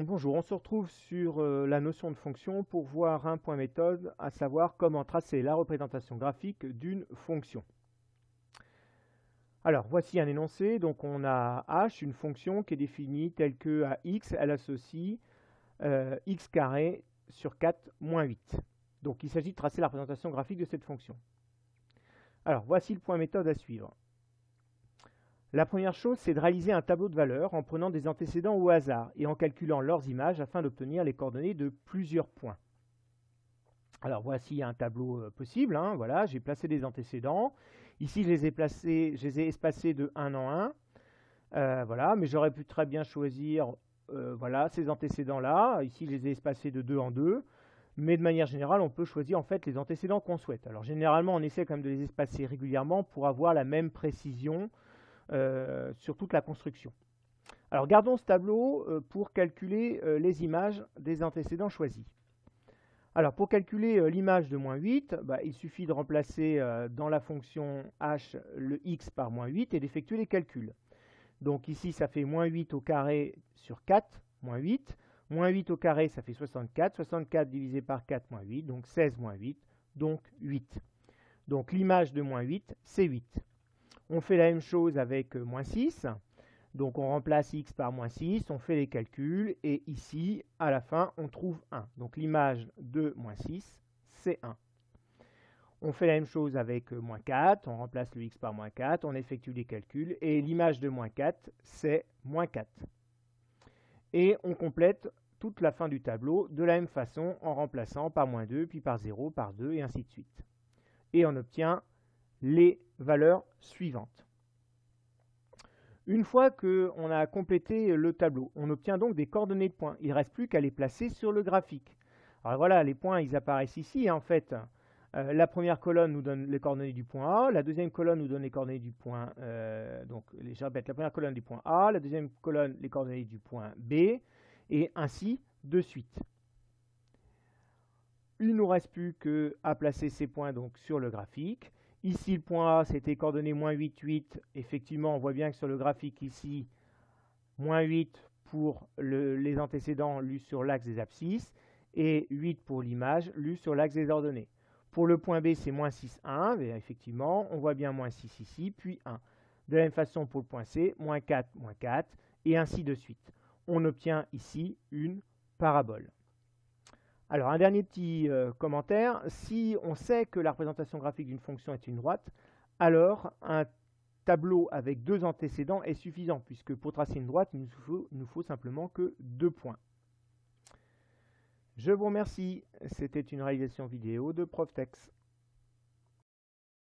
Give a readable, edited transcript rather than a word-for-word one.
Bonjour, on se retrouve sur la notion de fonction pour voir un point méthode, à savoir comment tracer la représentation graphique d'une fonction. Alors, voici un énoncé. Donc, on a h, une fonction qui est définie telle que à x, elle associe x carré sur 4 moins 8. Donc, il s'agit de tracer la représentation graphique de cette fonction. Alors, voici le point méthode à suivre. La première chose, c'est de réaliser un tableau de valeurs en prenant des antécédents au hasard et en calculant leurs images afin d'obtenir les coordonnées de plusieurs points. Alors voici un tableau possible, hein, voilà, j'ai placé des antécédents. Ici, je les ai espacés de 1 en 1. Voilà, mais j'aurais pu très bien choisir voilà, ces antécédents-là. Ici, je les ai espacés de 2 en 2. Mais de manière générale, on peut choisir en fait les antécédents qu'on souhaite. Alors généralement, on essaie quand même de les espacer régulièrement pour avoir la même précision sur toute la construction. Alors gardons ce tableau pour calculer les images des antécédents choisis. Alors pour calculer l'image de moins 8, il suffit de remplacer dans la fonction h le x par moins 8 et d'effectuer les calculs. Donc ici ça fait moins 8 au carré sur 4, moins 8. Moins 8 au carré ça fait 64. 64 divisé par 4 moins 8, donc 16 moins 8, donc 8. Donc l'image de moins 8, c'est 8. On fait la même chose avec moins 6. Donc on remplace x par moins 6, on fait les calculs, et ici, à la fin, on trouve 1. Donc l'image de moins 6, c'est 1. On fait la même chose avec moins 4, on remplace le x par moins 4, on effectue les calculs, et l'image de moins 4, c'est moins 4. Et on complète toute la fin du tableau de la même façon en remplaçant par moins 2, puis par 0, par 2, et ainsi de suite. Et on obtient les valeurs suivantes. Une fois qu'on a complété le tableau, on obtient donc des coordonnées de points. Il ne reste plus qu'à les placer sur le graphique. Alors voilà, les points, ils apparaissent ici. En fait, la première colonne nous donne les coordonnées du point A, la deuxième colonne nous donne les coordonnées du point... je répète, la première colonne du point A, la deuxième colonne les coordonnées du point B, et ainsi de suite. Il ne nous reste plus qu'à placer ces points donc sur le graphique. Ici, le point A, c'était coordonné moins 8, 8. Effectivement, on voit bien que sur le graphique ici, moins 8 pour les antécédents lus sur l'axe des abscisses et 8 pour l'image lue sur l'axe des ordonnées. Pour le point B, c'est moins 6, 1. Et effectivement, on voit bien moins 6 ici, puis 1. De la même façon pour le point C, moins 4, et ainsi de suite. On obtient ici une parabole. Alors, un dernier petit commentaire. Si on sait que la représentation graphique d'une fonction est une droite, alors un tableau avec deux antécédents est suffisant, puisque pour tracer une droite, il nous faut simplement que 2 points. Je vous remercie. C'était une réalisation vidéo de ProfTex.